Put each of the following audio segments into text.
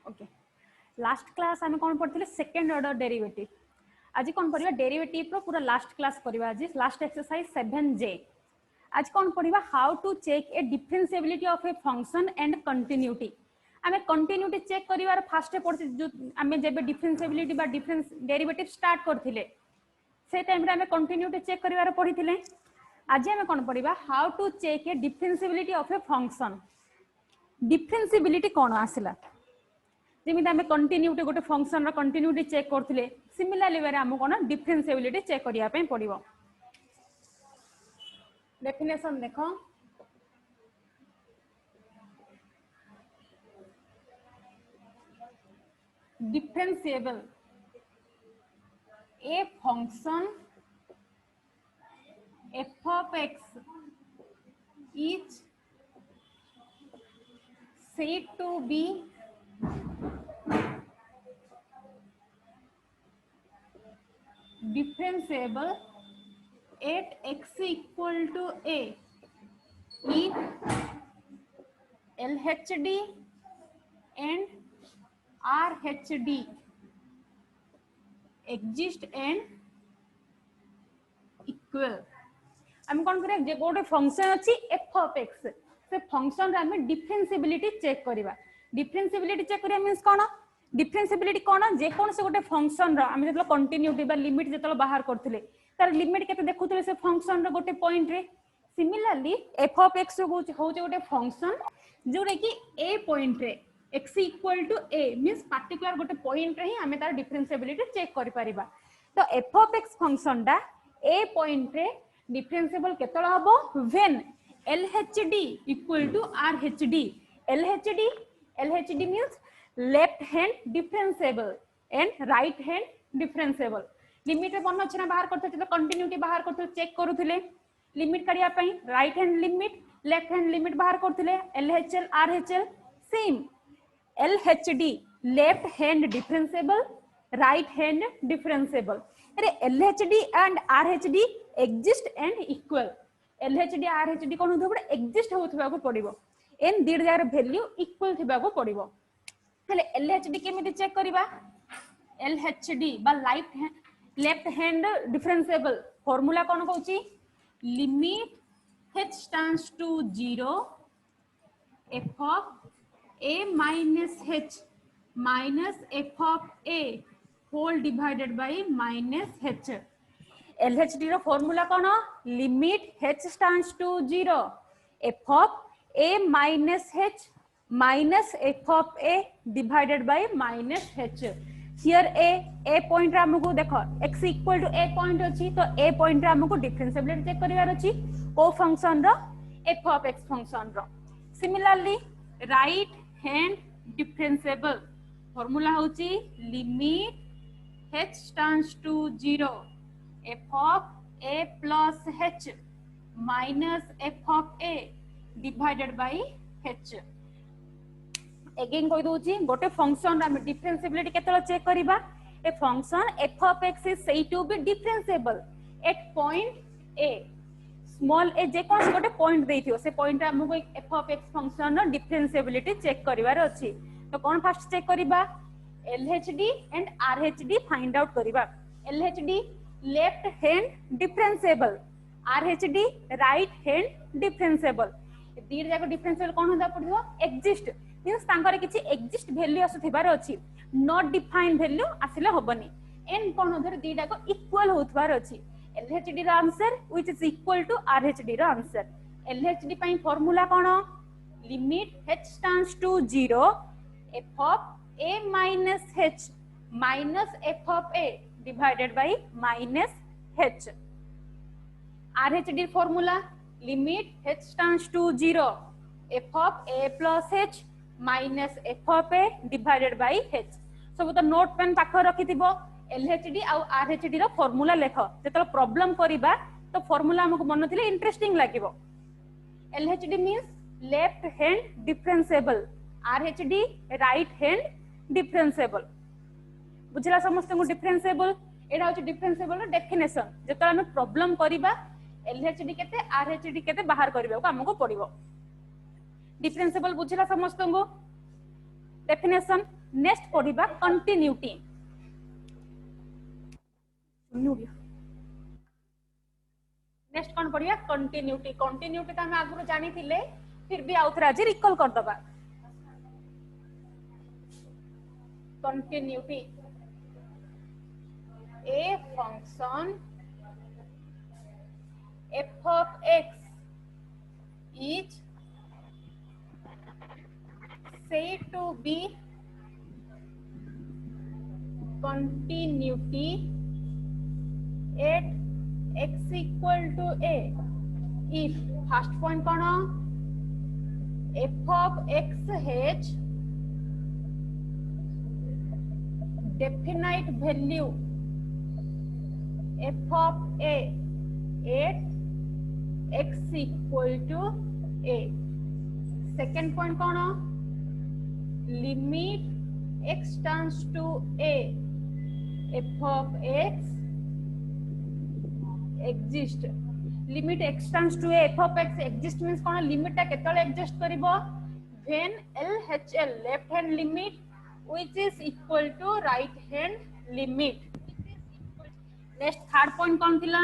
Okay last class आम कौन पढ़ते सेकेंड ऑर्डर डेरिवेटिव आज कौन पढ़ा डेरिवेटिव रो पूरा लास्ट क्लास पढ़ा आज लास्ट एक्सरसाइज 7J आज कौन पढ़ा how to check a differentiability of a function and continuity आम कंटिन्यूटी चेक कर फास्ट पढ़ते जो आम जब डिफरेंशिएबिलिटी बा डिफरेंस डेरिवेटिव स्टार्ट करथिले से टाइम रे आम कंटिन्यूटी चेक कर पढ़ी आज आम कौन पढ़ा how to check a differentiability of a function differentiability कौन आसला जमी आम कंटिन्यूटी गोटे फंक्शन कंटिन्यूटी चेक करथिले सिमिलरली वे आम कौन डिफरेंशिएबिलिटी चेक करने पड़ो डेफिनेशन देख differentiable a function f of x is said to be differentiable at x equal to a if LHD and RHD exist and equal हम कौन करें जे गोटे फंक्शन अच्छी f of x से फंक्शन रे हम डिफरेंशिएबिलिटी चेक करबा डिफरेंशिएबिलिटी चेक करिया मींस कोन डिफरेंशिएबिलिटी कोन जे कोन से गोटे फंक्शन रो हम जतलो कंटिन्यूटी बा लिमिट जतलो बाहर करथिले तार लिमिट केते देखुथिले से फंक्शन रो गोटे पॉइंट रे सिमिलरली f of x हो गोटे फंक्शन जोरे कि a पॉइंट रे x equal to a means particular गोटे पॉइंट रे ही हम तार डिफरेंशिएबिलिटी चेक करि परिबा तो f of x फंक्शन दा a पॉइंट रे डिफरेंशिएबल केतला हबो when LHD equal to RHD LHD means left hand differentiable and right hand differentiable limit रे बन अछि ना बाहर करथे तो कंटिन्यूटी बाहर करथे चेक करूथिले लिमिट करिया पई right hand limit left hand limit बाहर करथिले LHL RHL same LHD left hand differentiable right hand differentiable अरे LHD and RHD exist and equal LHD RHD कोन होथबो exist होथबा को पड़िबो एन दीड जार वैल्यू इक्वल थिबा को पड़िबो हेले LHD केमिति चेक करबा LHD बा लेफ्ट हैंड डिफरेंशिएबल फार्मूला कोन कहउची limit h stands to 0 f of a minus h minus f of a whole divided by minus h LHD रो फार्मूला कोन limit h stands to 0 f of a minus h minus f of a divided by minus h here a point रा हमको देखो x equal to a point अछि तो a point रा हमको differentiability check करिवार अछि ओ फंक्शन रो f of x फंक्शन रो similarly right hand differentiable formula होची limit h stands to 0 f of a plus h minus f of a divided by h again कहि दोची गोटे फंक्शन हम डिफरेंशिएबिलिटी केतला चेक करबा ए function f of x is said to be differentiable at point a small a जे कोन गोटे point देथियो से point हमको f of x फंक्शन नो डिफरेंशिएबिलिटी चेक करिवार अछि तो कोन फर्स्ट चेक करबा LHD and RHD find out करबा LHD left hand differentiable RHD right hand differentiable दीर जाको डिफरेंशिएबल कोन होदा पड़ियो एग्जिस्ट मींस तांकर किछि एग्जिस्ट वैल्यू आसुथिबार अछि नॉट डिफाइन वैल्यू आसिले होबनी एन कोन धर दीटा को इक्वल होथबार अछि LHD रो answer which is equal to RHD रो आंसर LHD पई फार्मूला कोन limit h stands to 0 f of a minus h minus f of a divided by minus h RHD formula limit h stands to 0 f of a plus h minus f of a divided by h सब तो note pen पाख रखिथिबो LHD आ RHD रो formula लेख जेतल problem करिबा तो फार्मूला हमको मन थिले इंटरेस्टिंग लागिबो LHD means left hand differentiable RHD right hand differentiable बुझला समस्त को डिफरेंशिएबल एडा होची डिफरेंशिएबल रो डेफिनेशन जेतल हम प्रॉब्लम करिबा LHD केते RHD केते बाहर करबा को हमको पड़िबो डिफरेंशिएबल बुझिला समस्त को डेफिनेशन नेक्स्ट पढ़िबा कंटिन्यूटी नेक्स्ट कौन पढ़िया कंटिन्यूटी कंटिन्यूटी तो हम आगु जानी थिले फिर भी आउथरा आज रिकॉल कर दबा continuity a function f of x is said to be continuity at x equal to a if first point कौन f of x has definite value f of a at x equal to a second point कौन limit x tends to a f of x exist limit x tends to a f of x exist means कौन limit टा केतले exist करिवो when LHL left hand limit which is equal to right hand limit next third point कौन थिला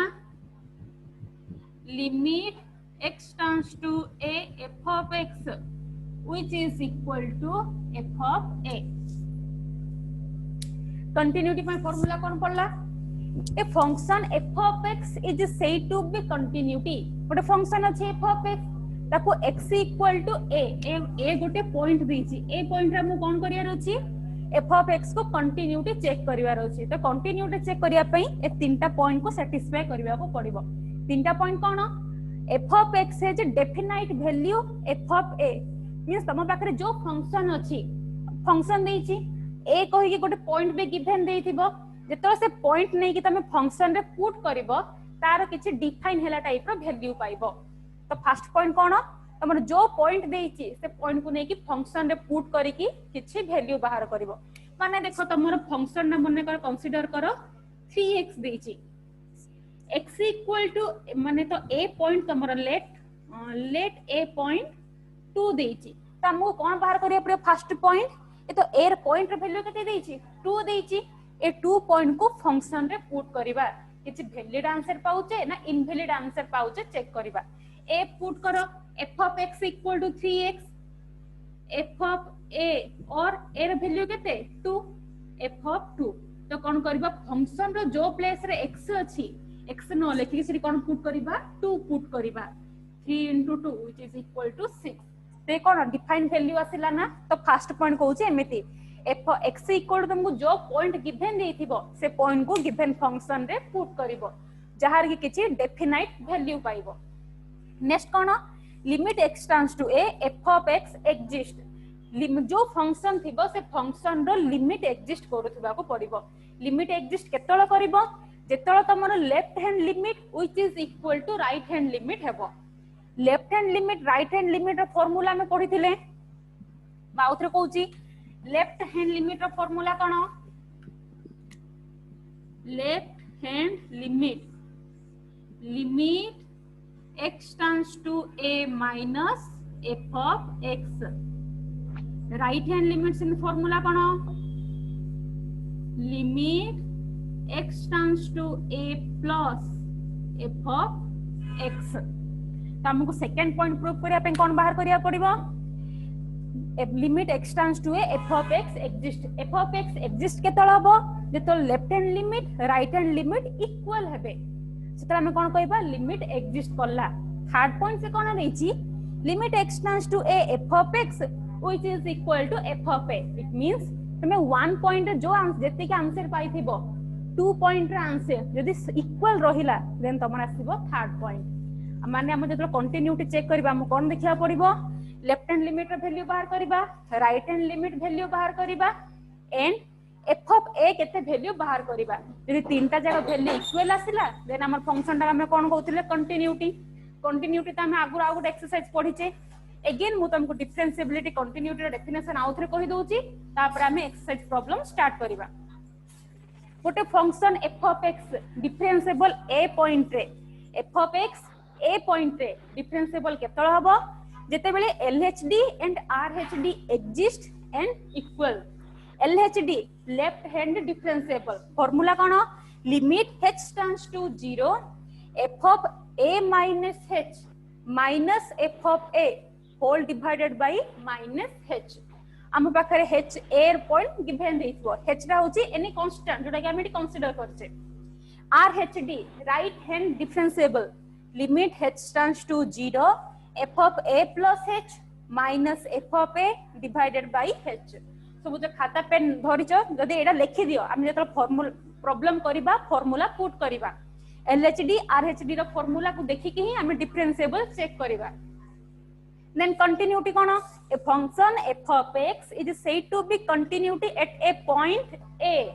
limit x tends to a f of x which is equal to f of a continuity में formula कौन पड़ला a function f of x is said to be continuity गोटे function अछि f of x ताको x equal to a गोटे point देछि a point रा मु कोन करियार अछि f of x को कंटिन्यूटी चेक करिवार अछि तो कंटिन्यूटी चेक करिया पई ए तीनटा पॉइंट को सैटिस्फाई करिवा को पड़िबो तीनटा पॉइंट कोन f of x है जे definite value f of a means तम पाखरे जो फंक्शन अछि फंक्शन देछि a कहि के गोटे पॉइंट बे गिवन देथिबो जेतो से पॉइंट नै कि तमे फंक्शन रे पुट करिवो तार किछि डिफाइन हैला टाइप रो वैल्यू पाइबो तो फर्स्ट पॉइंट कोन तमर जो पॉइंट देछि से पॉइंट को नै कि फंक्शन रे पुट करी कि किछि वैल्यू बाहर करिवो माने देखो तमर फंक्शन ना मने कर कंसीडर करो 3x देछि x इक्वल टू माने तो a पॉइंट तमर लेट a पॉइंट 2 देछि त हमहु कोन बाहर करिया पड़े फर्स्ट पॉइंट ए तो a रे पॉइंट रे वैल्यू केते देछि 2 देछि ए 2 पॉइंट को फंक्शन रे पुट करिबा किछि वैलिड आंसर पाउचे ना इनवैलिड आंसर पाउचे चेक करिबा a पुट करो f of x equal to 3x f of a और a रे वैल्यू केते 2 f of 2 तो कोन करबा फंक्शन रो जो प्लेस रे x अछि x न लेखि से कोन पुट करबा 2 पुट करबा 3 into 2 which is equal to 6 ते कोन डिफाइन वैल्यू आसिला ना तो फर्स्ट पॉइंट कहूची एमिति f of x equal to तुमको जो पॉइंट गिवन देथिबो से पॉइंट को गिवन फंक्शन रे पुट करबो जहार कि किछि डेफिनाइट वैल्यू पाइबो नेक्स्ट कोन limit x tends to a f of x exist जो फंक्शन थिबो से फंक्शन रो लिमिट एग्जिस्ट करूथबा को पड़िबो लिमिट एग्जिस्ट केतळ करिवो जेतळ तमरो left hand limit which is equal to right hand limit हेबो left hand limit right hand limit रो फार्मूला में पढिथिले बाउथरे कहूची लेफ्ट हैंड लिमिट रो फार्मूला कोन left hand limit x tends to a minus f of x right hand limits in formula cone limit x tends to a plus f of x त हमको second point prove करिया पे कोन बाहर करिया पड़िबो limit x tends to a f of x exist केतळ हबो जेतो left hand limit right hand limit equal हेबे सेतरा हम कोन कहबा लिमिट एग्जिस्ट करला थर्ड पॉइंट से कोन देछि limit x tends to a f of x which is equal to f of a it means तमे 1 पॉइंट जो जति के आंसर पाइथिबो 2 पॉइंट रे आंसर यदि इक्वल रहिला देन तमन आसीबो थर्ड पॉइंट माने हम जतो कंटिन्यूटी चेक करबा हम कोन देखिया पड़िबो लेफ्ट हैंड लिमिट रे वैल्यू बाहर करबा राइट हैंड लिमिट वैल्यू बाहर करबा एंड f of a केते वैल्यू बाहर करबा यदि तीनटा जगह वैल्यू इक्वल आसिला देन हमर फंक्शन टा हम कोन कहउतिले कंटिन्यूटी त हम आगु आगु एक्सरसाइज पढिचे अगेन मु तुमको डिफरेंशिएबिलिटी कंटिन्यूटी रो डेफिनेशन आउथरे कहि दोउची तापर हम एक्सरसाइज प्रॉब्लम स्टार्ट करबा गोटे function f of x differentiable a point रे f of x a point रे डिफरेंशिएबल केतळ हबो जेते बेले LHD and RHD exist and equal. LHD left hand differentiable formula कौन limit h tends to 0 f of a minus h minus f of a whole divided by minus h. आम पाखे h a point given देइथबो h रा होची any constant जोटा कि हम एटी कंसीडर करछे. RHD right hand differentiable limit h tends to 0 f of a plus h minus f of a divided by h. सब जो खाता पेन धरिच जदि एटा लिखि दियो हम जेतल फार्मूला प्रॉब्लम करिबा फार्मूला पुट करिबा LHD RHD रो फार्मूला को देखि कि ही हम डिफरेंशिएबल चेक करिबा. Then continuity कौन a function f of x is said to be continuity at a point a.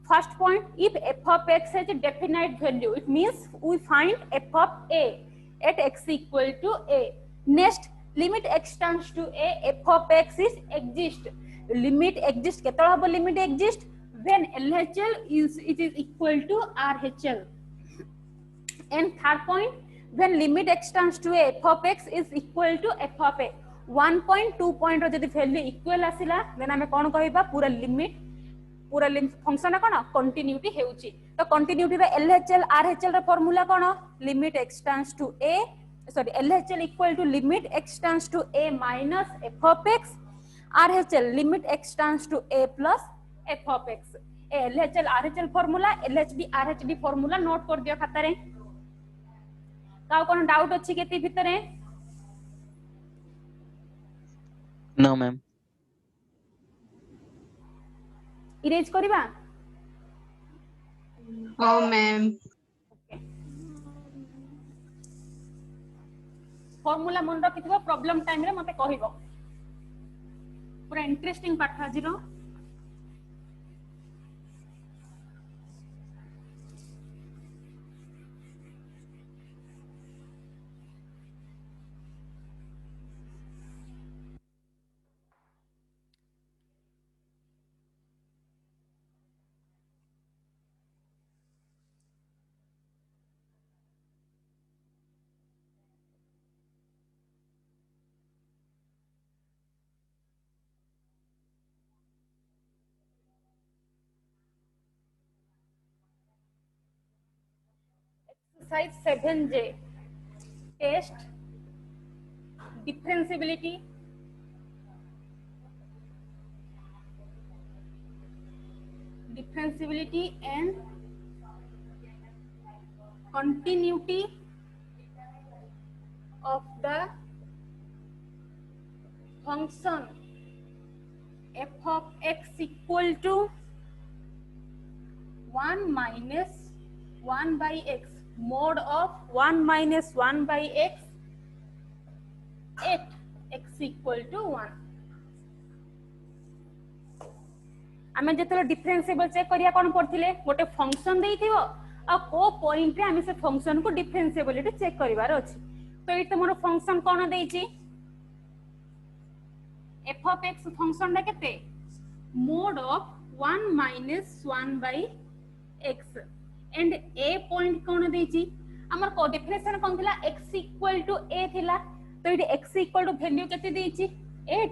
First point, if f of x has a definite value, it means we find f of a at x equal to a. Next, limit x tends to a, f of x is exist. Limit exist, केतला हबो limit exist when LHL is equal to RHL. And third point, when limit x tends to a, f of x is equal to f of a. 1 point 2 point रो जदि value equal आसिला then हमें कौन कहिबा पूरा limit पूरा function कौन continuity हेउची. तो continuity रे LHL RHL रे formula कौन limit x tends to a sorry LHL equal to limit x tends to a minus f of x RHL limit x tends to a plus f of x. ए LHL RHL formula LHD RHD formula note कर दियो खाता रे. का कोन doubt अछि केति भितरे? No ma'am. Erase करिबा Oh, ma'am. फार्मूला मन रखिथिबो प्रॉब्लम टाइम रे मते कहिबो. पूरा इंटरेस्टिंग पाठ आजिरो. Exercise 7J test differentiability and continuity of the function f of x equal to 1 minus 1 by x mod of 1 minus 1 by x at x equal to 1. आमे जेतले differentiable check करिया कोन पड़थिले गोटे function देइथिबो आ को point रे आमे से function को differentiability check करिवार अछि. तो इते मोर फंक्शन कोन देइछि f of x फंक्शन रे केते mod of 1 minus 1 by x and a point कोन देइछि हमर को डेफिनेशन कोन थिला x equal to a थिला. तो इते x equal to वैल्यू केते देइछि 8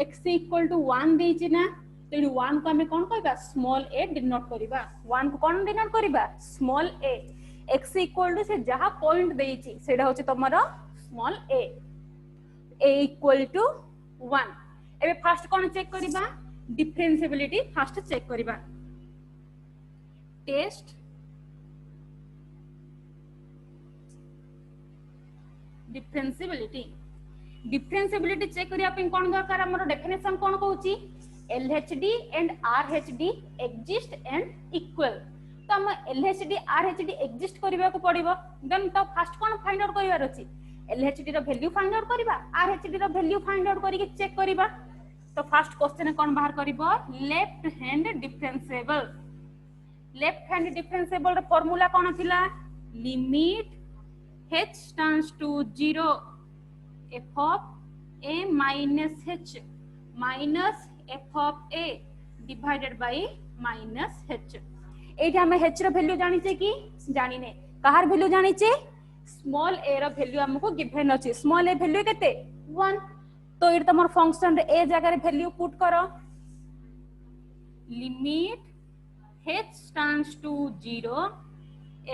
x equal to 1 देइछि ना. तो 1 को हमें कौन कहबा स्मॉल a डिनोट करिबा. 1 को कौन डिनोट करिबा small a. x equal to से जहा पॉइंट देइछि सेडा होछि तमरो small a. a equal to 1. एबे फर्स्ट कौन चेक करिबा डिफरेंशिएबिलिटी फर्स्ट चेक करिबा. टेस्ट डिफरेंशिएबिलिटी चेक करिया पे कोन दरकार हमर डेफिनेशन कोन कहूची LHD and RHD exist and equal. तो हम LHD RHD exist करिबा को पड़िबो. देन तो फर्स्ट कोन फाइंड आउट करिवार अछि LHD रो वैल्यू फाइंड आउट करिबा RHD रो वैल्यू फाइंड आउट करिके चेक करिबा. तो फर्स्ट क्वेश्चन कोन बाहर करिबो left hand differentiable. Left hand differentiable रो फार्मूला कोन थिला limit h tends to 0 f of a minus h minus f of a divided by minus h. एठी हम h रो वैल्यू जानि छे कि जानि ने कहार वैल्यू जानि छे स्मॉल a रो वैल्यू हमको गिवन अछि स्मॉल a वैल्यू केते 1 तो इर तमर फंक्शन रे a जगह रे वैल्यू पुट करो limit h tends to 0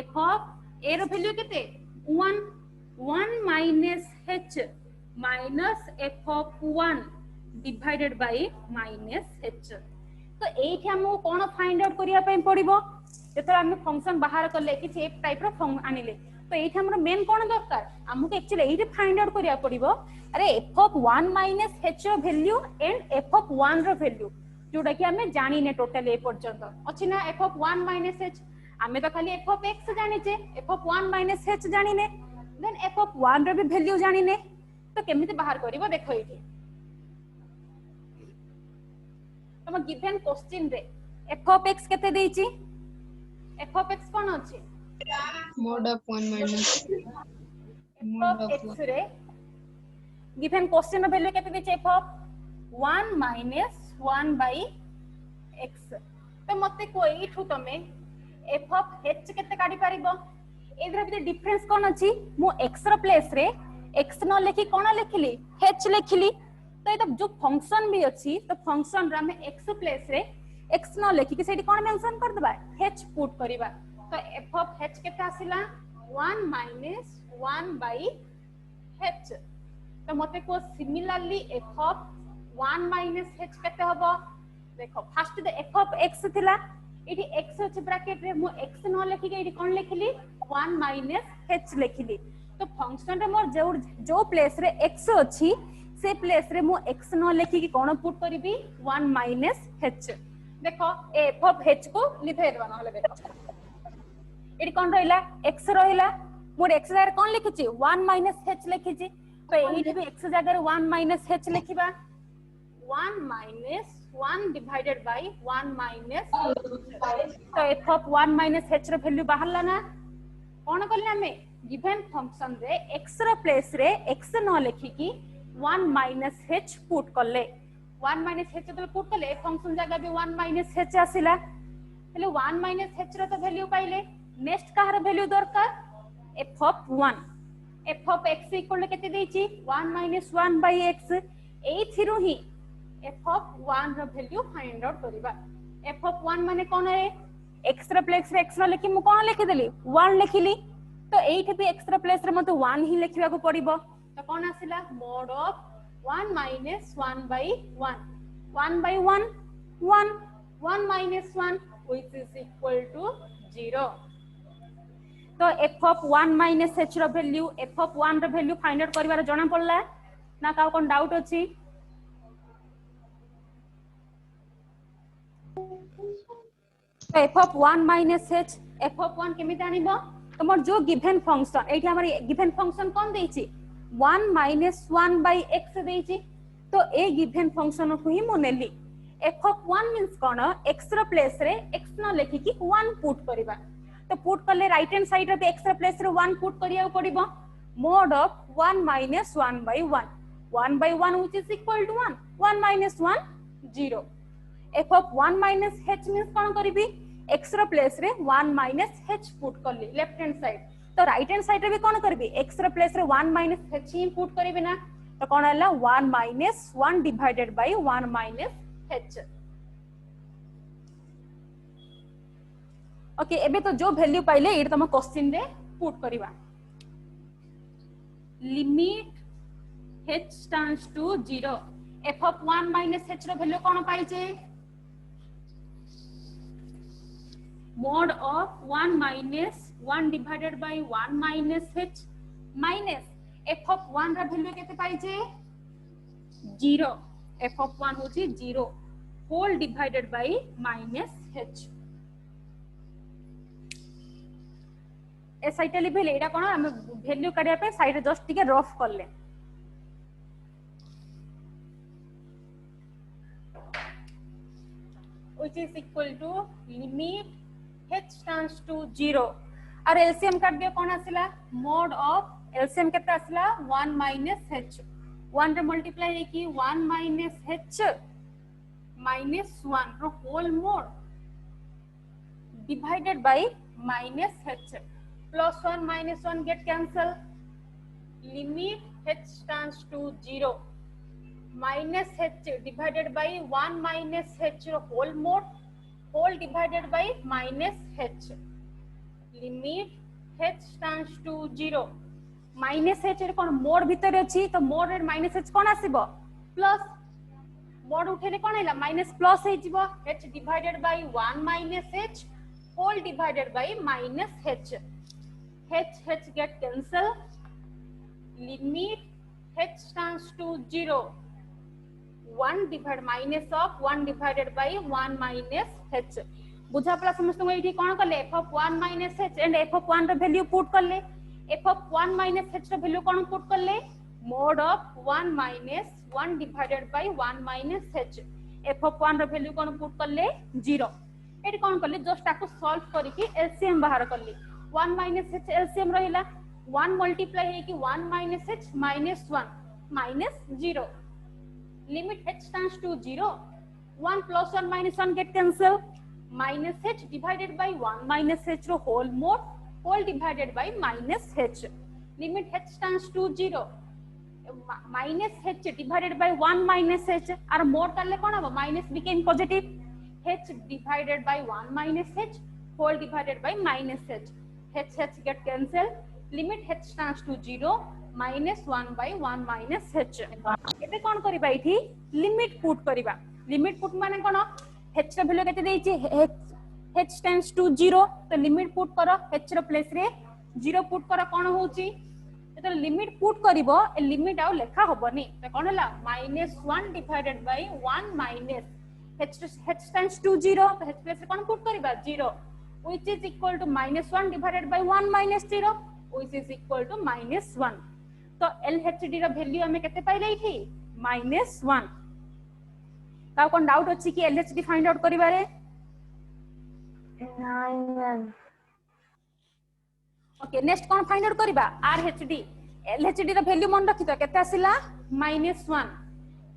f of a रो वैल्यू केते 1 1 minus h minus f of 1 divided by minus h तो एठी हमको कोन फाइंड आउट करिया पई पड़िबो जेतर हम फंक्शन बाहर करले कि एफ टाइप रो फंक्शन आनिले तो एठी हमर मेन कोन दरकार हमको एक्चुअली एठी फाइंड आउट करिया पड़िबो अरे f ऑफ 1 माइनस h रो वैल्यू एंड f ऑफ 1 रो वैल्यू जोडा कि हमें जानि ने टोटल ए पर्यंत अछि ना f ऑफ 1 माइनस h हमें तो खाली f ऑफ x जानि छे f ऑफ 1 माइनस h जानि ने देन f ऑफ 1 रो भी वैल्यू जानि ने तो केमिति बाहर करिवो देखो एठी तम गिवन क्वेश्चन रे f ऑफ x केते देइची f of x कोन अछि mod of 1 minus f mod of of x रे गिवन क्वेश्चन रो वैल्यू केते देछि f of 1 minus 1 by x तो मते कोइ ठु तमे f of h केते काढी पारिबो एदरा भी डिफरेंस कोन अछि मु x रो प्लेस रे x न लेखि कोन लेखिली h लेखिली तो एत जो फंक्शन भी अछि तो फंक्शन रा में x प्लेस रे x न लेखि कि सेठी कोन मेंशन कर दबा h पुट करिबा तो f of h केते आसिला 1 minus 1 by h तो मते को similarly f of 1 minus h केते हबो देखो first the f of x थिला एठी x अछि ब्रैकेट रे मु x न लेखि के एठी कोन लेखिली 1 minus h लेखिली तो फंक्शन रे मोर जो प्लेस रे x अछि से प्लेस रे मु x न लेखि के कोन पुट करबी 1 minus h देखो f of h को लिखै देबा नहले देखो एठी कोन रहिला x रहिला मोर x जगह कोन लिखिछि 1 minus h लिखिछि तो एठी भी x जगह रे 1 minus h लिखिबा 1 minus 1 divided by 1 minus तो f of 1 minus h रो वैल्यू बाहरला ना कोन करले हमें गिवन फंक्शन रे x रो प्लेस रे x न लिखि की 1 minus h पुट करले 1 minus h तो पुट करले फंक्शन जगह भी 1 minus h आसिला हेले 1 minus h रो तो वैल्यू पाइले नेक्स्ट काहर वैल्यू दरकार f of 1 f of x equal केते देछि 1 minus 1 by x एई थिरु ही f of 1 रो वैल्यू फाइंड आउट करिबा f of 1 माने कोन है x रो प्लेस रे x न लिखि मु कोन लिखि देली 1 लिखिली तो एठी भी x रो प्लेस रे मते 1 ही लिखिबा को पड़िबो तो कोन आसिला mod of 1 minus 1 by 1 1 by 1 1 1 minus 1 which is equal to 0 तो f of 1 minus h रो वैल्यू f of 1 रो वैल्यू फाइंड आउट करिवार जणा पड़ला ना का कोन डाउट अछि तो f of 1 minus h f of 1 केमिति आनिबो तमर जो गिवन फंक्शन एठी हमर गिवन फंक्शन कोन देछि 1 minus 1 by x देछि तो ए गिवन फंक्शन को ही मोनेली f of 1 मींस कोन x रो प्लेस रे x न लेखि की 1 पुट करिबा तो पुट करले राइट हैंड साइड रे x रो प्लेस रे 1 पुट करिया पड़िबो mod of 1 minus 1 by 1 1 by 1 which is equal to 1 1 minus 1 0 f of 1 minus h means cone करिबी x रो प्लेस रे 1 minus h पुट करली लेफ्ट हैंड साइड तो right hand side रे भी कोन करबी x रो प्लेस रे 1 minus h ही put करबी ना तो कोन हला 1 minus 1 divided by 1 minus h okay एबे तो जो वैल्यू पाइले एटा तम क्वेश्चन रे पुट करबा limit h tends to 0 f of 1 minus h रो वैल्यू कोन पाइजे mod of 1 minus 1 divided by 1 minus h minus f of 1 रा वैल्यू केते पाइजे 0 f of 1 होची 0 whole divided by minus h A side level एटा कोन हम value काढिया पे side रे just टिके रफ करले which is equal to limit h tends to 0 और LCM काट दियो कोन आसिला mod of एलसीएम केते आसिला 1 minus h 1 रे मल्टीप्लाई हे की 1 minus h minus 1 रो whole mod divided by minus h plus 1 minus 1 get cancel. Limit h tends to 0 minus h divided by 1 minus h whole mod whole divided by minus h. Limit h tends to 0 minus h रे कोन mode भीतर अछि तो mode रे minus h कोन आसीबो plus mode उठेले कोन हैला minus plus हे जिवो h divided by 1 minus h whole divided by minus h. H get cancel. Limit h tends to 0 1 divided minus of 1 divided by 1 minus h. बुझा पड़ा समस्त को एठी कोन करले f of 1 minus h and f of 1 रो value put करले f of 1 minus h रो value कोन पुट करले mod of 1 minus 1 divided by 1 minus h. f of 1 रो वैल्यू कोन पुट करले 0. एठी कोन करले जस्ट ताको सॉल्व करिकि एलसीएम बाहर करले 1 minus h एलसीएम रहिला 1 मल्टीप्लाई हे कि 1 minus h minus 1 minus 0. Limit h tends to 0 1 plus 1 minus 1 get cancel. Minus h divided by 1 minus h row whole mod whole divided by minus h. Limit h tends to 0 minus h divided by 1 minus h और mod करले कोन हो minus became positive h divided by 1 minus h whole divided by minus h. H get cancel. Limit h tends to 0 minus 1 by 1 minus h. एबे कोन करबा इथि limit put करबा limit put माने कोन h रो value केते देछि h tends to 0 तो limit put करो h रो place रे 0 पुट करो कोन होउची तो लिमिट पुट करिवो ए लिमिट आउ लेखा होबनी तो कोन हला -1 divided bye 1 minus h tends to 0 तो h प्लेस रे कोन पुट करबा 0 which is equal to -1 divided by 1 minus 0 which is equal to -1. तो LHD रो वैल्यू हमें केते पाइले इठी -1. का कोन डाउट अछि कि LHD फाइंड आउट करिबारे नहीं ओके नेक्स्ट कोन फाइंड आउट करिबा RHD LHD रो वैल्यू मन रखि तो केते आसिला -1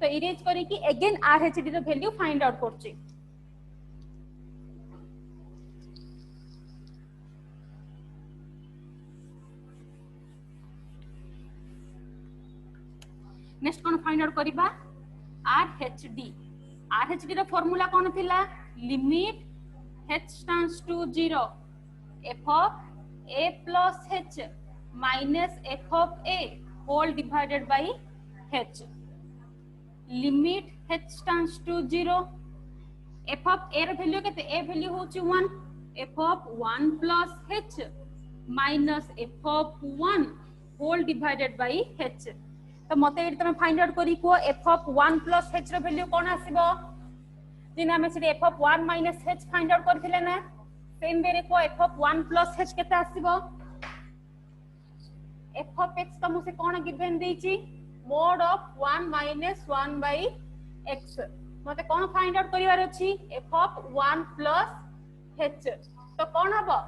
तो इरेज करी कि अगेन RHD रो वैल्यू फाइंड आउट करछि नेक्स्ट कोन फाइंड आउट करिबा RHD रो फार्मूला कोन थिला limit h tends to 0 f of a plus h minus f of a whole divided by h. Limit h tends to 0 f of a रो value केते a value होची 1 f of 1 plus h minus f of 1 whole divided by h. तो मते एठी तमे find out करी को f of 1 plus h रो वैल्यू कोन आसीबो जिना में से f of 1 minus h find out करथिले ना सेम बेरे को f of 1 plus h केते आसीबो f of x तो मुसे कोन गिवन देछि mod of 1 minus 1 by x मते कोन फाइंड आउट करिवार अछि f of 1 plus h तो कोन हबो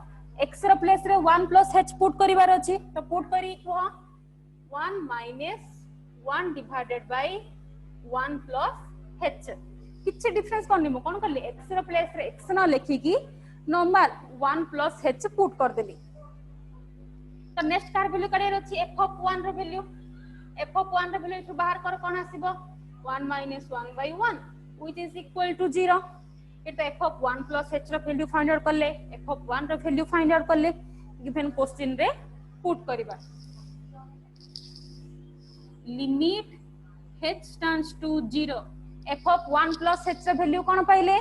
x रो प्लेस रे 1 plus h पुट करिवार अछि तो पुट करी को 1 minus 1 divided by 1 plus h किछ डिफरेंस कोन निमो कोन करले x रो प्लेस रे x न लिखि की नॉर्मल 1 plus h पुट कर देली तो नेक्स्ट कार वैल्यू करे रछि f of 1 रो वैल्यू इथु बाहर कर कोन आसीबो 1 minus 1 by 1 which is equal to 0 Etah f of 1 plus h रो वैल्यू फाइंड आउट करले f of 1 रो वैल्यू फाइंड आउट करले गिवन क्वेश्चन रे पुट करबा limit h tends to 0 f of 1 plus h रो value कोन पाइले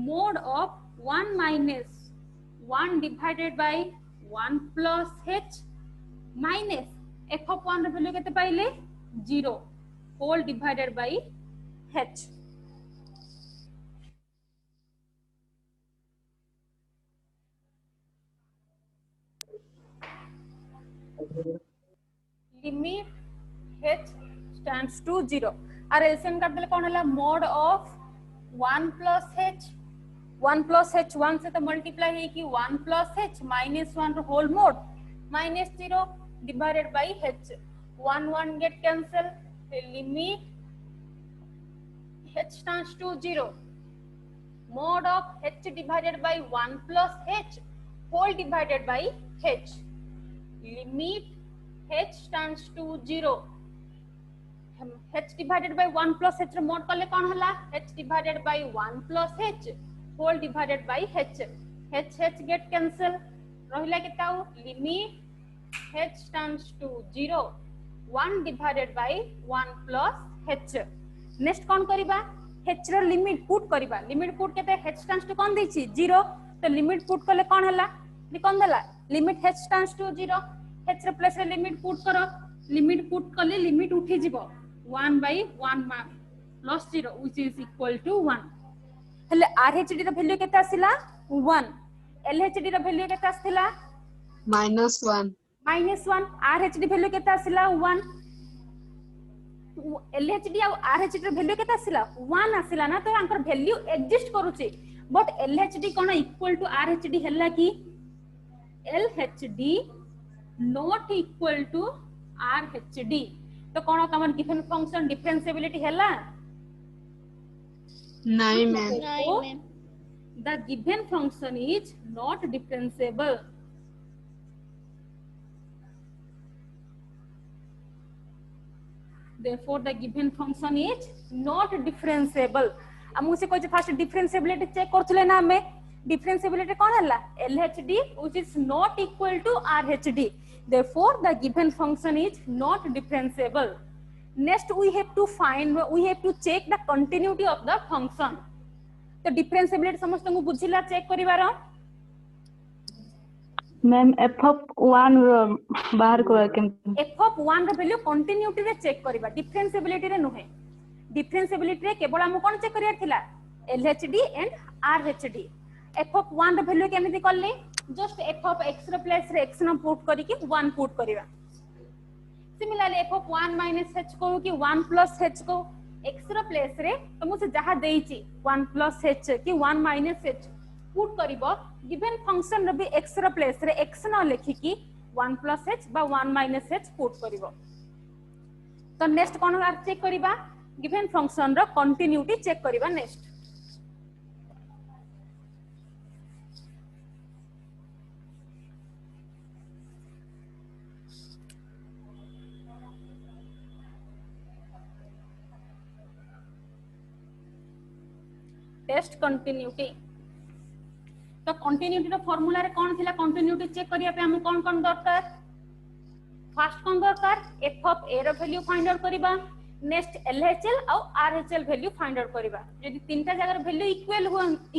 mod of 1 minus 1 divided by 1 plus h minus f of 1 रो वैल्यू केते पाइले 0 whole divided by h. Limit h stands to 0 और LCM कर देले कोन हला mod of 1 plus h 1 से तो मल्टीप्लाई है कि 1 plus h minus 1 row whole mod minus 0 divided by h 1 get cancel limit h tends to 0 mod of h divided by 1 plus h whole divided by h. Limit h tends to 0. h divided by 1 plus h रे mod कले कौन हला h divided by 1 plus h whole divided by h. h get cancel रहिला केताउ limit h tends to 0 1 divided by 1 plus h. Next कौन करिबा h रो limit put करिबा limit put केते h tends to कौन देछि 0 तो लिमिट पुट कले कौन हला कौन देला limit h tends to 0 h रे प्लस रे लिमिट पुट करो लिमिट पुट कले लिमिट उठी जिवो 1 by 1 plus 0 which is equal to 1 हेले RHD रो वैल्यू केते आसिला 1 LHD रो वैल्यू केते आसिला -1 RHD वैल्यू केते आसिला 1 LHD और RHD रो वैल्यू केते आसिला 1 आसिला ना तो अंकर वैल्यू एग्जिस्ट करूची बट LHD कोन इक्वल टू RHD हल्ला की LHD not equal to RHD तो कौन कमन गिवन फंक्शन डिफरेंशिएबिलिटी हैला नहीं ma'am the given function is not differentiable therefore the given function is not differentiable हमु से कोइ फर्स्ट डिफरेंशिएबिलिटी चेक करथले ना हमें डिफरेंशिएबिलिटी कोन हला LHD which is not equal to RHD therefore the given function is not differentiable. Next we have to check the continuity of the function. तो differentiability समस्त को बुझिला check करिवार ma'am f(1) बाहर को f(1) रो value continuity रे check करिवा differentiability रे नहे differentiability रे केवल हम कोन चेक करियार थिला LHD एंड RHD f(1) रो वैल्यू केमिति करले जस्ट f(x) रो प्लेस रे x न पुट करी कि 1 पुट करिवा सिमिलरली f(1 - h) को कि 1 + h को x रो प्लेस रे तो मु से जहा देइची 1 + h कि 1 - h पुट करिवो गिवन फंक्शन रे भी x रो प्लेस रे x न लिखि कि 1 + h बा 1 - h पुट करिवो तो नेक्स्ट कोन चेक करिवा गिवन फंक्शन रो कंटिन्यूटी चेक करिवा नेक्स्ट टेस्ट कंटिन्यूटी तो कंटिन्यूटी रो फार्मूला रे कोन थिला कंटिन्यूटी चेक करिया पे हम कोन दरकार फर्स्ट कोन दरकार f ऑफ a रो वैल्यू फाइंड आउट करिबा नेक्स्ट LHL और RHL वैल्यू फाइंड आउट करिबा यदि तीनटा जगह रो वैल्यू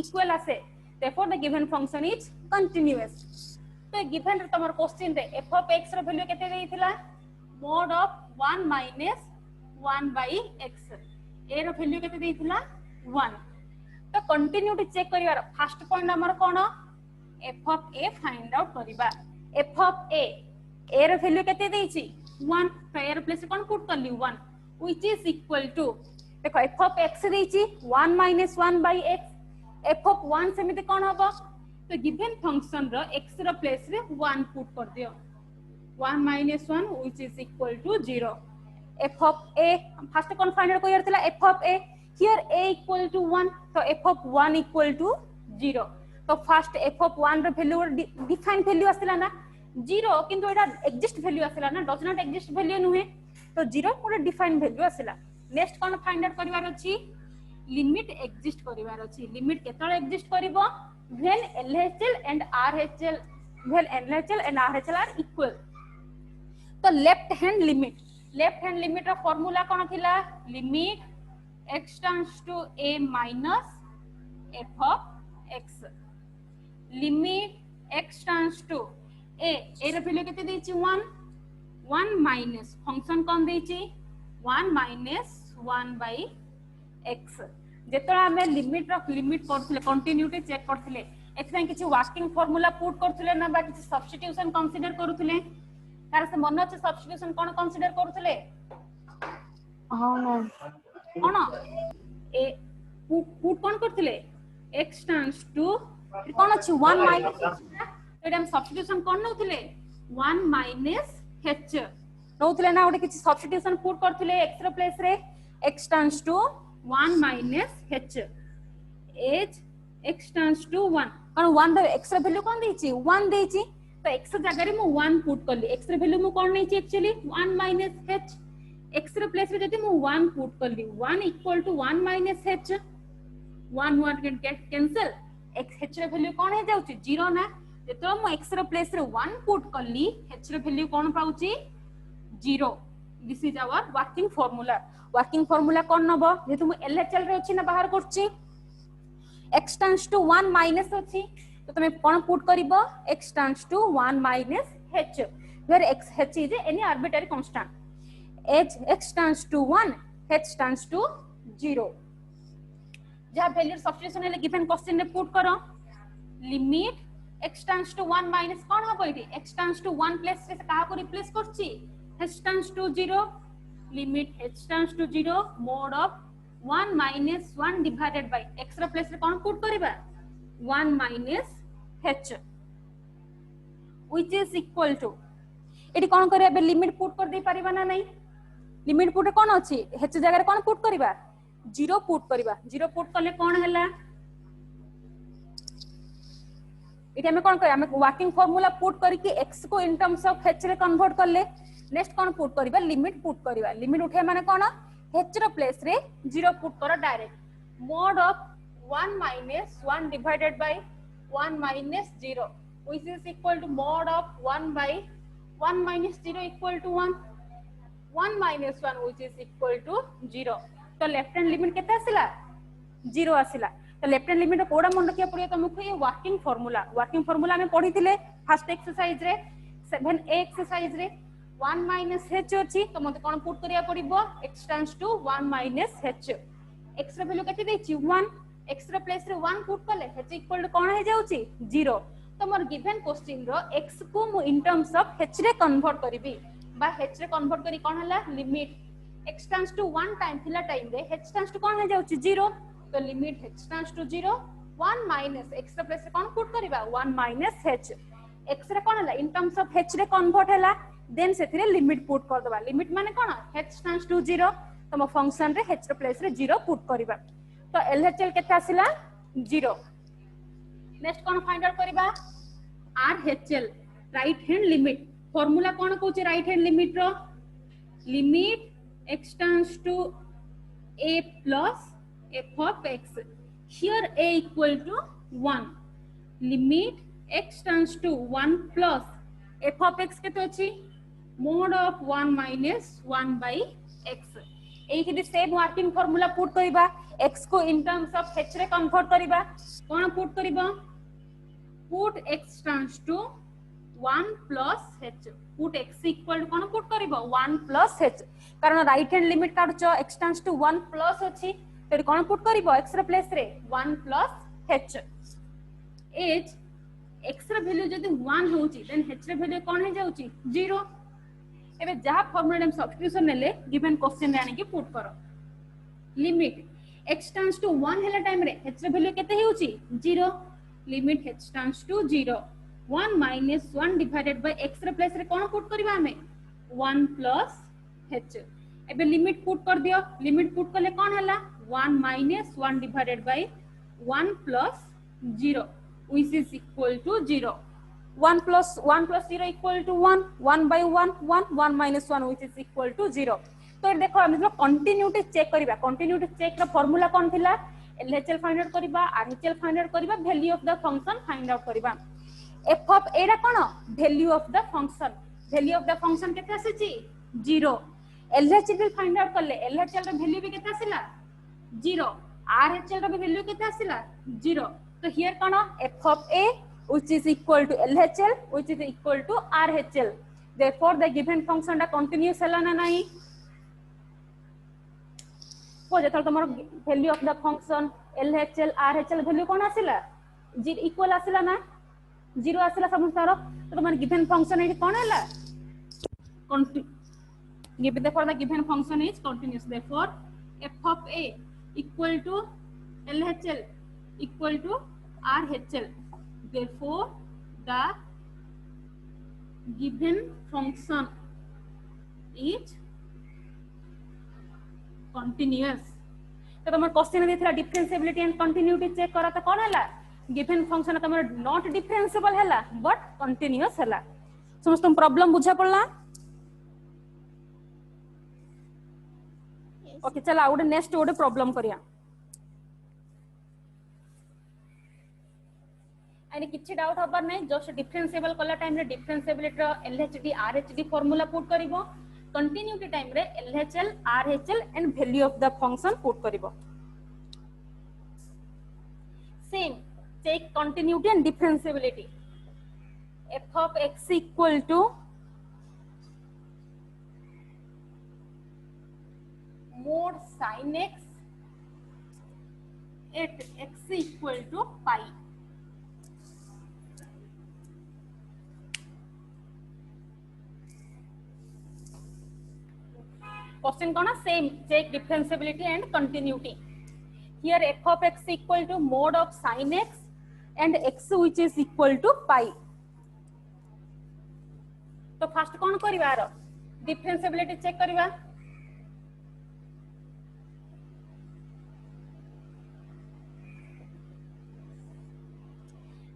इक्वल आसे therefore the given function is continuous तो गिवन रे तमर क्वेश्चन रे f of x रो वैल्यू केते देइथिला mod of 1 - 1 by x a रो वैल्यू केते देइथिला 1 तो कंटिन्यूटी चेक करिवार फर्स्ट पॉइंट हमर कोन f of a find out करिबा f of a रो वैल्यू केते देइछि 1 तो a रो प्लेस कोन पुट करली 1 which is equal to देखो f of x देइछि 1 - 1 by x f of 1 सेमिति कोन हबो तो गिवन फंक्शन रो x रो प्लेस रे 1 पुट कर दियो 1 - 1 which is equal to 0 f of a first कोन फाइंड आउट करियर थिला f of a here a equal to 1 तो f of 1 equal to 0 तो फर्स्ट f of 1 रो वैल्यू डिफाइन वैल्यू आसिला ना 0 किंतु एटा एग्जिस्ट वैल्यू आसिला ना डज नॉट एग्जिस्ट वैल्यू नुहे तो 0 पूरा डिफाइन वैल्यू आसिला नेक्स्ट कोन फाइंड आउट करिवार अछि लिमिट एग्जिस्ट करिवार अछि लिमिट केतळे एग्जिस्ट करिवो when LHL and RHL are equal तो लेफ्ट हैंड लिमिट रो फार्मूला कोन थिला limit x tends to a minus f of x limit x tends to a रो वैल्यू केते देछि 1 माइनस फंक्शन कोन देछि 1 - 1 by x जेतरा हमें लिमिट करथले कंटिन्यूटी चेक करथले एथरा किछि वर्किंग फार्मूला पुट करथले ना बा किछि सब्स्टिट्यूशन कंसीडर करथले तार से मन अछि सब्स्टिट्यूशन कोन कंसीडर करथले हां मैम कोन ए पुट कोन करथले x tends to कोन अछि 1 माइनस एटा हम सब्स्टिट्यूशन कोन नउथले 1 माइनस h नउथले ना ओटे किछि सब्स्टिट्यूशन पुट करथले x रो प्लेस रे x tends to 1 minus h h x tends to 1 कारण 1 द x ର वैल्यू कोन देछि 1 देछि तो x जगह रे मु 1 पुट करली x ର वैल्यू मु कोन नेछि एक्चुअली 1 माइनस h x ର प्लेस रे जति मु 1 पुट करली 1 equal to 1 minus h 1 1 can get cancel x h ର वैल्यू कोन हे जाउछि 0 ना जेतो मु x ର प्लेस रे 1 पुट करली h ର वैल्यू कोन पाउछि 0 this is our working formula कोन नबो जेतु मु LHL रे अछि ना बाहर करछि x tends to 1 minus अछि तो तमे कोन पुट करबो x tends to 1 minus h where x h is any arbitrary constant h x tends to 1 h tends to 0 जा वैल्यू सब्स्टिट्यूशन ले गिवन क्वेश्चन रे पुट करो limit x tends to 1 minus कोन हबो इटी x tends to 1 plus रे कहा को replace करछि h tends to 0 limit h tends to 0 mod of 1 minus 1 divided by x ର प्लेस रे कोन पुट करबा 1 minus h which is equal to एटी कोन करबा बे लिमिट पुट कर दे परिबा ना नहीं लिमिट पुट कोन अछि h जगह रे कोन पुट करबा 0 पुट करबा 0 पुट करले कोन हला एटी हमें कोन करे हमें वर्किंग फार्मूला पुट करके x को इन टर्म्स ऑफ h रे कन्वर्ट करले नेक्स्ट कोन पुट करबा लिमिट पुट करबा लिमिट उठे माने कोन h रो प्लेस रे 0 पुट करो direct mod of 1 minus 1 divided by 1 minus 0 which is equal to mod of 1 by 1 minus 0 equal to 1 1 minus 1 which is equal to 0 तो left hand limit केते आसिला 0 आसिला तो left hand limit कोडा मन रखिया पड़ियो तुमको ये वर्किंग फार्मूला में पढ़ी थिले फर्स्ट एक्सरसाइज रे 7a एक्सरसाइज रे 1 minus h अछि तो मते कोन पुट करिया पड़िबो x tends to 1 minus h x रो वैल्यू केते देछि 1 x रो प्लेस रे 1 पुट करले h इक्वल टू कोन हे जाउछि 0 तो मोर गिवन क्वेश्चन रो x को मु इन टर्म्स ऑफ h रे कन्वर्ट करबी बा h रे कन्वर्ट करी कोन हला limit x tends to 1 time थिला टाइम रे h tends to कोन हे जाउछि 0 तो limit h tends to 0 1 minus x रो प्लेस रे कोन पुट करबा 1 minus h x रे कोन हला इन टर्म्स ऑफ h रे कन्वर्ट हला देन सेथिरे लिमिट पुट कर दबा लिमिट माने कोन h tends to 0 तो मो फंक्शन रे h रो प्लेस रे 0 पुट करबा तो LHL केते आसिला 0 नेक्स्ट कोन फाइंड आउट करबा RHL right hand limit formula कोन कहूचे राइट हैंड लिमिट रो limit x tends to a plus f of x here a equal to 1 limit x tends to 1 plus f of x केते अछि mod of 1 minus 1 by x एही same working formula put करबा x को in terms of h रे convert करबा कोन put करबा put x tends to 1 plus h put x equal to कोन पुट करबा 1 plus h कारण राइट हैंड लिमिट काढचो x tends to 1 plus अछि तो कोन पुट करबा x रे प्लेस रे 1 plus h एज x रे वैल्यू जदी 1 होउची देन h रे वैल्यू कोन हे जाउची 0 एबे जा फार्मूला सब्स्टिट्यूशन नेले गिवन क्वेश्चन रे आनी के पुट करो लिमिट x tends to 1 हेला टाइम रे h रे वैल्यू केते हेउची 0 limit h tends to 0 1 minus 1 divided by x रे प्लेस रे कोन पुट करबा हमें 1 plus h एबे लिमिट पुट कर दियो लिमिट पुट करले कोन हला 1 minus 1 divided by 1 plus 0 which is equal to 0 1 plus 0 equal to 1 1 by 1 1 1 minus 1 which is equal to 0 तो देखो हम जो कंटिन्यूटी चेक करिबा कंटिन्यूटी चेक रा फार्मूला कोन थिला LHL फाइंड आउट करिबा RHL फाइंड आउट करिबा value of the function find out करिबा f ऑफ a रा कोन वैल्यू ऑफ द फंक्शन केते आसीची 0 LHL फाइंड आउट करले LHL रा वैल्यू भी केते आसीला 0 RHL रा वैल्यू केते आसीला 0 तो here cone f of a which is equal to LHL which is equal to RHL therefore the given function da continuous hela na nahi हो जेतल तमर value of the function LHL RHL value कोन आसिला 0 equal आसिला ना 0 आसिला समस्तार तो तमर given function eighty कोन हला given therefore the given function is continuous therefore f of a equal to LHL equal to RHL therefore the given function is continuous तो तमर question देथिला डिफरेंशिएबिलिटी एंड कंटिन्यूटी चेक करा त कोन हला given function तमर not differentiable हैला but continuous हैला समस्त प्रॉब्लम बुझा पड़ला Yes. ओके चल आउट नेक्स्ट ओडे प्रॉब्लम करिया एंड किछि डाउट हबार नै जस्ट डिफरेंशिएबल कला टाइम रे डिफरेंशिएबिलिटी रो एलएचडी आरएचडी फार्मूला पुट करिवो कंटिन्यूटी टाइम रे LHL RHL and value of the function put करिवो same check continuity and differentiability f of x equal to mod sin x at x equal to pi question कोना same check differentiability and continuity here f of x equal to mod of sin x and x which is equal to pi तो first कोन करबा रो differentiability check करबा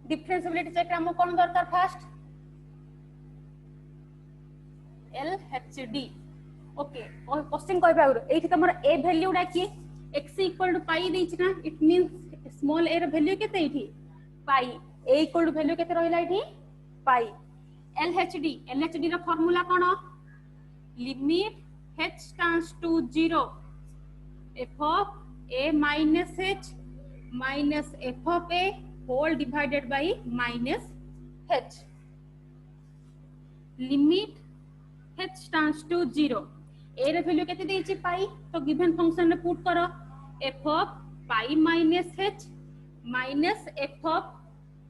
differentiability check हमको कोन दरकार first LHD okay question कहबा एठी तमर a value डा की x इक्वल टू पाई देछि ना इट मींस स्मॉल a र वैल्यू केते एठी पाई a इक्वल टू वैल्यू केते रहिला एठी पाई LHD ର फार्मूला कोन limit h tends to 0 f of a minus h minus f of a whole divided by minus h limit h tends to 0 a रे वैल्यू केते देछि पाई तो गिवन फंक्शन रे पुट करो f of pi minus h minus f of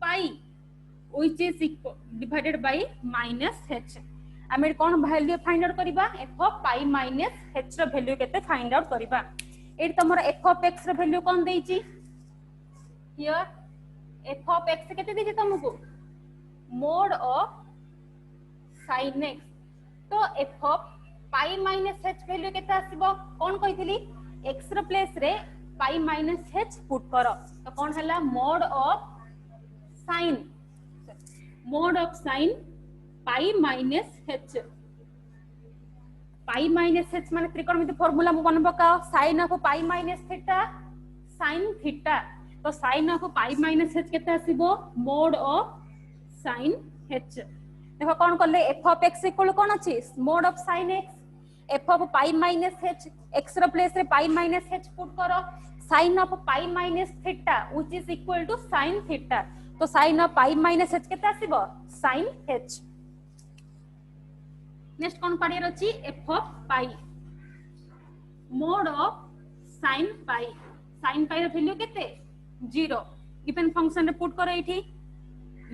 pi which is equal divided by minus h आमे कोन value find out करबा f of pi minus h रो वैल्यू केते फाइंड आउट करबा एट तमरो f of x रो वैल्यू कोन देछि हियर f of x केते देछि तुमको mod of sin x तो f of pi minus h value केते आसीबो कोन कहितली x रो प्लेस रे pi minus h पुट करो तो कोन हला mod of sin pi minus h pi minus h माने त्रिकोणमिति फार्मूला मु बन पकाओ sin of pi minus theta sin theta तो sin of pi minus h केते आसीबो mod of sin h देखो कोन करले f of x इक्वल कोन अछि mod of sin x f of pi minus h x रो place रे pi minus h put करो sin of pi minus theta which is equal to sin theta तो sin of pi minus h केते आसीबो sin h next कोन पढ़ियर अछि f of pi mod of sin pi रो value केते 0 given function रे पुट करो एठी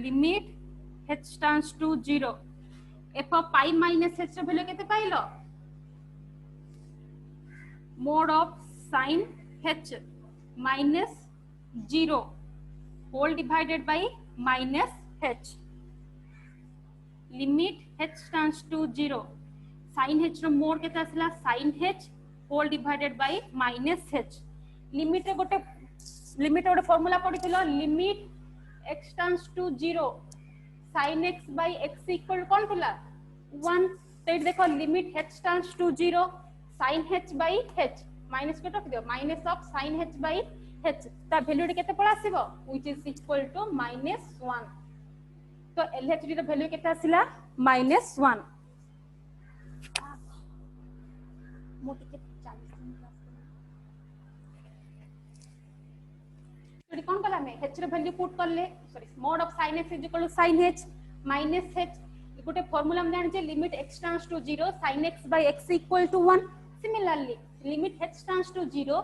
limit h tends to 0 f of pi minus h रो वैल्यू केते पाइलो mod of sin h minus 0 whole divided by minus h limit h tends to 0 sin h रो mod केते आसला sin h whole divided by minus h लिमिट गोटे formula पढिथिलो limit x tends to 0 sin x by x equal कोन थिला 1 तो देखो limit h tends to 0 sin h by h minus के रख दियो minus of sin h by h ता वैल्यू केते पळ आसीबो व्हिच इज इक्वल टू -1 तो LHD रो वैल्यू केते आसिला -1 मोटी के 40 तो कोन कला में h रो वैल्यू पुट करले sorry mod of sin x is equal to sin h minus h गोटे फार्मूला हम जानि जे limit x tends to 0 sin x by x equal to 1 similarly limit h tends to 0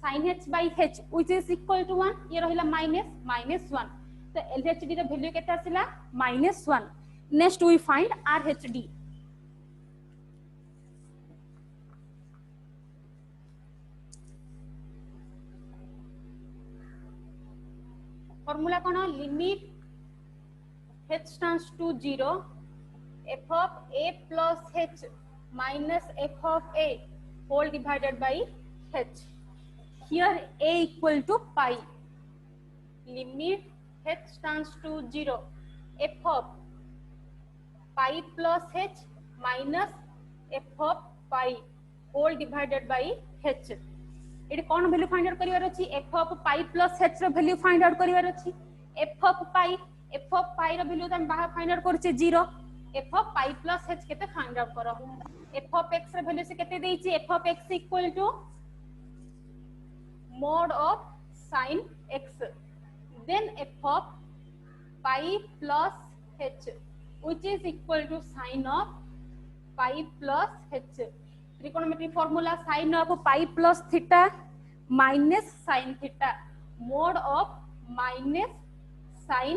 sin h by h which is equal to 1 ये रहिला -1 तो LHD रो value केते आसिला -1 next we find RHD formula कोन limit h tends to 0 f of a plus h minus f of a whole divided by h here a equal to pi limit h tends to 0 f of pi plus h minus f of pi whole divided by h. एटी कौन value find out करिवार अछि f of pi plus h रो value find out करिवार अछि f of pi रो value त हम बाहर फाइंड आउट करछे 0 f of pi plus h केते फाइंड आउट करो f of x रो वैल्यू से केते देछि f of x equal to mod of sin x then f of pi plus h which is equal to sin of pi plus h. Trigonometry formula sin of pi plus theta minus sin theta mod of minus sin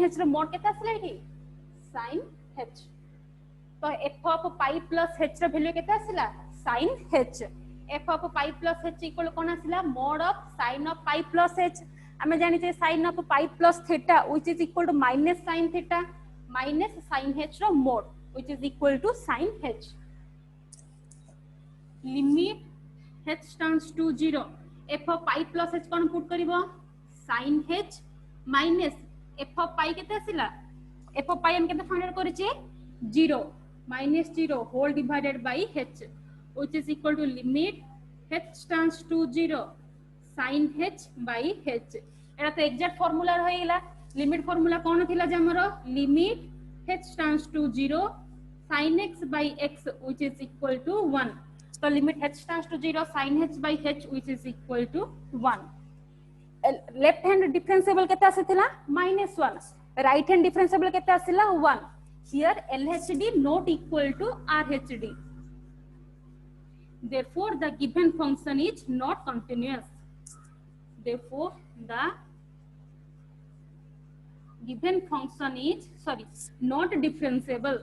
h रो mod केता आसले कि sin h तो f of pi plus h रो value केता आसला sin h f of pi plus h equal कोन आसला mod of sin of pi plus h हमें जानि छै sin of pi plus theta which is equal to minus sin theta minus sin h रो mod which is equal to sin h. Limit h tends to 0 f of pi plus h कोन put करिवो sin h minus f of pi केते आसिला f of pi हम केते find out करिचे 0 minus 0 whole divided by h which is equal to limit h tends to 0 sin h by h. एटा तो exact formula रहइला limit formula कोन थिला जे हमरो limit h tends to 0 sin x by x which is equal to 1. So limit h tends to 0 sin h by h which is equal to 1. Left hand differentiable केते आसीथिला -1 right hand differentiable केते आसीला 1. Here LHD not equal to RHD. Therefore the given function is not continuous. Therefore the given function is not differentiable.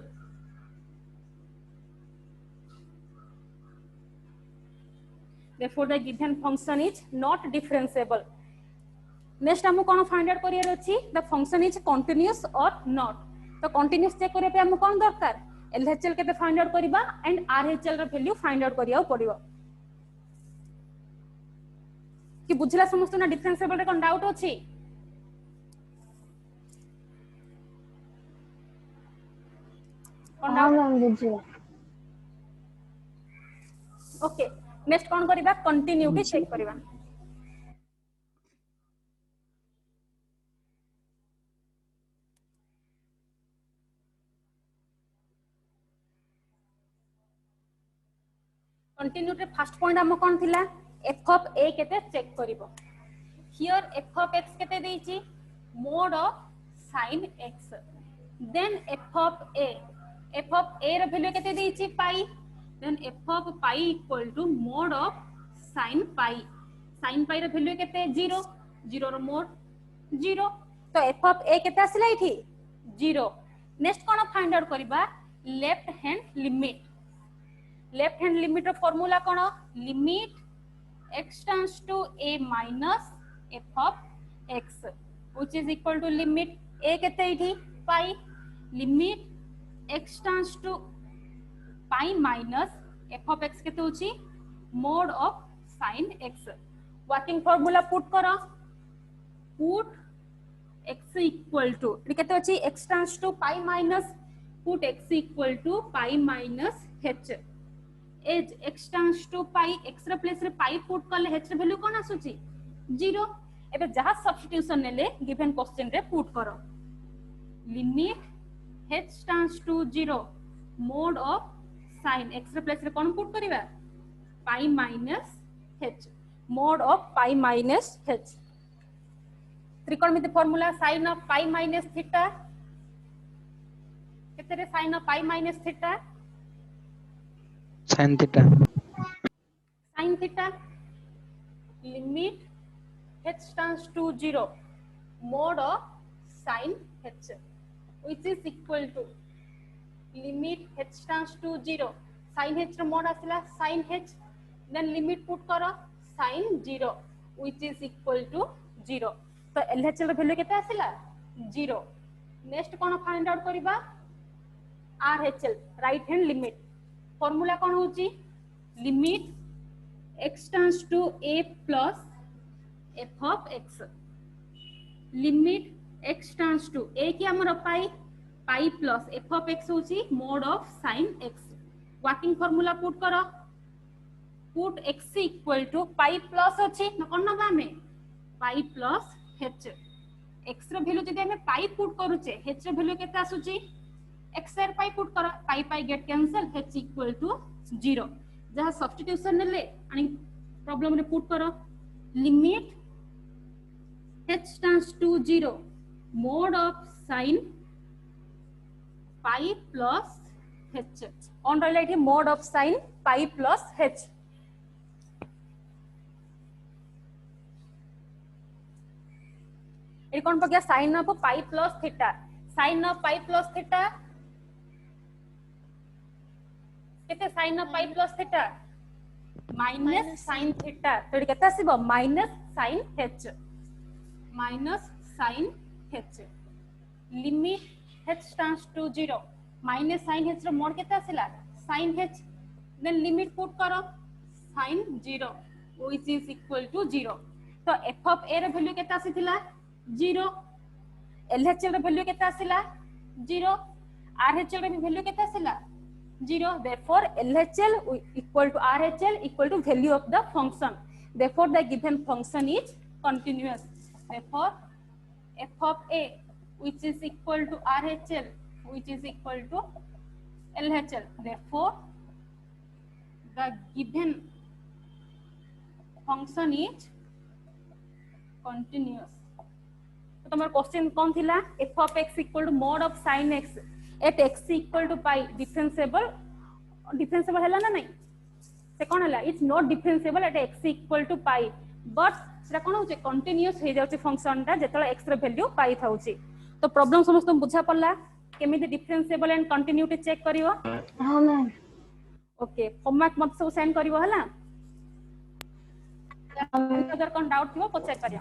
Therefore the given function is not differentiable. Next हमको कौन find out करियर अछि the function is continuous or not. तो continuous check करिया पे हमको कौन दरकार LHL केते फाइंड आउट करिबा एंड RHL रो वैल्यू फाइंड आउट करिया पड़िबो कि बुझला समस्त ना डिफरेंशिएबल रे कोन डाउट अछि हाँ मैम बुझिए ओके नेक्स्ट कोन करिबा कंटिन्यूटी चेक करिबा कंटिन्यूटी फर्स्ट पॉइंट हम कोन थिला f of a केते चेक करिवो हियर f of x केते देछि mod of sin x then f of a रो वैल्यू केते देछि pi then f of pi equal to mod of sin pi रो वैल्यू केते 0 रो mod 0 तो f of a केते आसिला इठी 0 नेक्स्ट कोन फाइंड आउट करिबा लेफ्ट हैंड लिमिट रो फार्मूला कोन limit x tends to a minus f of x which is equal to limit a केते इठी pi limit x tends to pi minus f of x केते होची mod of sin x working formula put करो put x equal to केते होची x tends to pi minus put x equal to pi minus h as x tends to pi x रे place रे pi put करले h रे value कोन आसुची 0 एबे जहा सब्स्टिट्यूशन नेले गिवन क्वेश्चन रे पुट करो limit h tends to 0 mod of sin x रे प्लेस रे कोन पुट करिवा pi minus h mod of pi minus h त्रिकोणमिति formula sin of pi minus theta केते रे sin of pi minus theta sin theta limit h tends to 0 mod of sin h which is equal to limit h tends to 0 sin h रो mod आसिला sin h then limit put करो sin 0 which is equal to 0 तो LHL रो value केते आसिला 0 next कोन find out करिबा RHL right hand limit formula कोन होची limit x tends to a plus f of x limit x tends to a की हमर pi pi plus f of x होची mod of sin x working formula put करो put x equal to pi plus अछि न कोन नबा में pi plus h x रो वैल्यू जदि हमें पाई पुट करूचे h रो वैल्यू केते आसुची x र पाई पुट करो pi pi get cancel h equal to 0 जहां सब्स्टिट्यूशन नेले आणि प्रॉब्लम रे पुट करो limit h tends to 0 mode of sin pi plus h on रहला एठी mode of sin pi plus h A cone Pakiya sin of pi plus theta sin of pi plus theta केते sin of pi plus theta minus sin theta तो एठी केते आसीबो minus sin h minus sin h limit h tends to 0 minus sin h रो mod केते आसिला sin h then limit put करो sin 0 which is equal to 0 तो f of a रो value केते आसीथिला 0 LHL रो वैल्यू केते आसिला 0 RHL रो वैल्यू केते आसिला 0 therefore LHL equal to RHL equal to value of the function therefore the given function is continuous therefore f of a which is equal to RHL which is equal to LHL therefore the given function is continuous तो तुम्हारा question कौन थिला f of x equal to mod of sin x at x equal to pi differentiable हैला ना नहीं से कोन हैला it's not differentiable at x equal to pi but सेटा कोन होचे कंटीन्यूअस हे जाउची फंक्शन ता जेतला x रे वैल्यू पाई थाउची तो प्रॉब्लम समस्त बुझा पड़ला केमिति डिफरेंशिएबल एंड कंटीन्यूटी चेक करिवो हां मैम ओके होमवर्क मत सब सेंड करिवो हैला अगर कोन डाउट थिवो पचार करियो